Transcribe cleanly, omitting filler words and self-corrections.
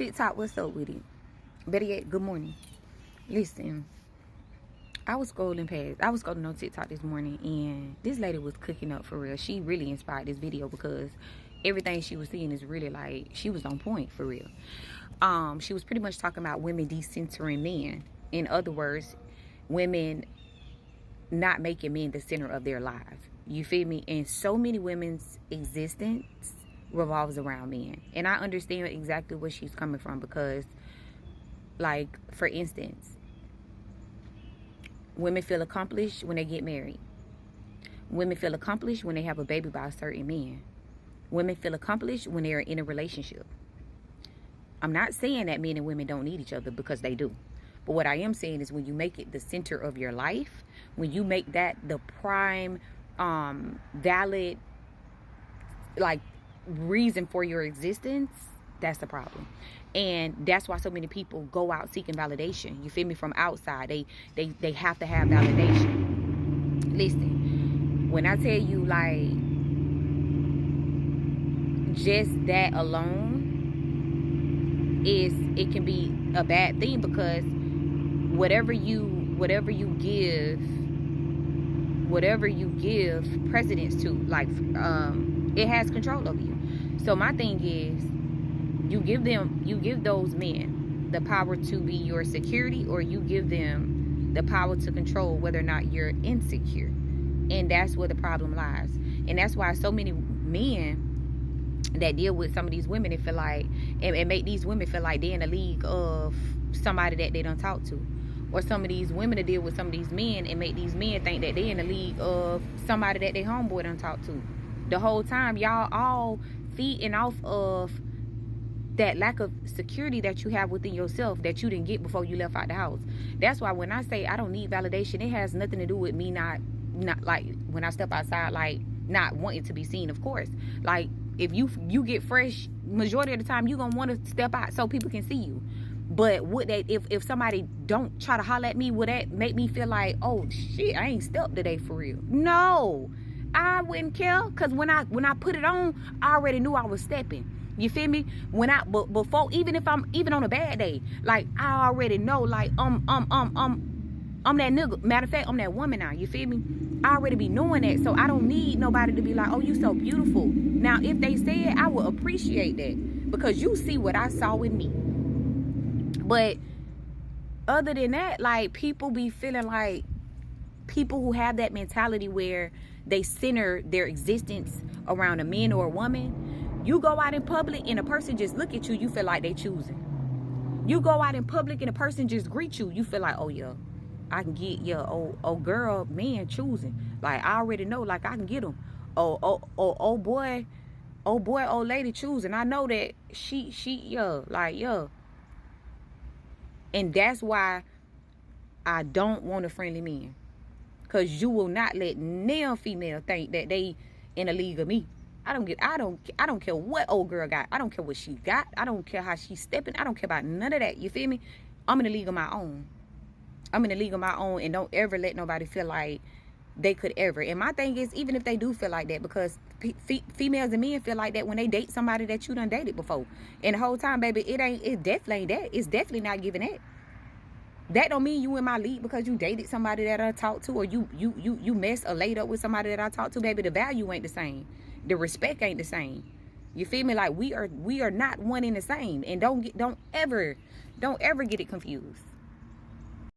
TikTok, what's up with it? Better yet, good morning. Listen, I was scrolling on TikTok this morning, and this lady was cooking up for real. She really inspired this video because everything she was seeing is really like, she was on point for real. She was pretty much talking about women decentering men. In other words, women not making men the center of their lives. You feel me? And so many women's existence revolves around men. And I understand exactly where she's coming from because, like, for instance, women feel accomplished when they get married. Women feel accomplished when they have a baby by a certain man. Women feel accomplished when they're in a relationship. I'm not saying that men and women don't need each other, because they do. But what I am saying is when you make it the center of your life, when you make that the prime, valid, like, reason for your existence, that's the problem. And that's why so many people go out seeking validation. You feel me? From outside. They have to have validation. Listen, when I tell you, like, just that alone it can be a bad thing, because whatever you give precedence to, like, it has control over you. So my thing is, you give those men the power to be your security, or you give them the power to control whether or not you're insecure. And that's where the problem lies. And that's why so many men that deal with some of these women, and feel like, and make these women feel like they're in a league of somebody that they don't talk to. Or some of these women that deal with some of these men and make these men think that they're in a league of somebody that they homeboy don't talk to. The whole time, y'all all feeding off of that lack of security that you have within yourself that you didn't get before you left out the house. That's why when I say I don't need validation, it has nothing to do with me not like, when I step outside, like, not wanting to be seen, of course. Like, if you get fresh, majority of the time, you're going to want to step out so people can see you. But would that, if somebody don't try to holler at me, would that make me feel like, oh shit, I ain't stepped today for real? No, I wouldn't care, because when I put it on, I already knew I was stepping. You feel me? Before, even if I'm on a bad day, like, I already know, like, I'm that nigga. Matter of fact, I'm that woman now. You feel me? I already be knowing that, so I don't need nobody to be like, oh, you so beautiful. Now, if they say it, I will appreciate that, because you see what I saw with me. But other than that, like, people be feeling like, people who have that mentality where they center their existence around a man or a woman, you go out in public and a person just look at you, you feel like they choosing. You go out in public and a person just greet you, you feel like, oh yeah, I can get your old girl, man choosing. Like, I already know, like, I can get them. Old boy, old lady choosing. I know that she yeah, like, yeah. And that's why I don't want a friendly man. Because you will not let no female think that they in a league of me. I don't care what old girl got. I don't care what she got. I don't care how she's stepping. I don't care about none of that. You feel me? I'm in a league of my own. I'm in a league of my own, and don't ever let nobody feel like they could ever. And my thing is, even if they do feel like that, because females and men feel like that when they date somebody that you done dated before. And the whole time, baby, it definitely ain't that. It's definitely not giving that. That don't mean you in my league because you dated somebody that I talked to, or you messed or laid up with somebody that I talked to, baby. The value ain't the same. The respect ain't the same. You feel me? Like, we are not one and the same. And don't ever get it confused.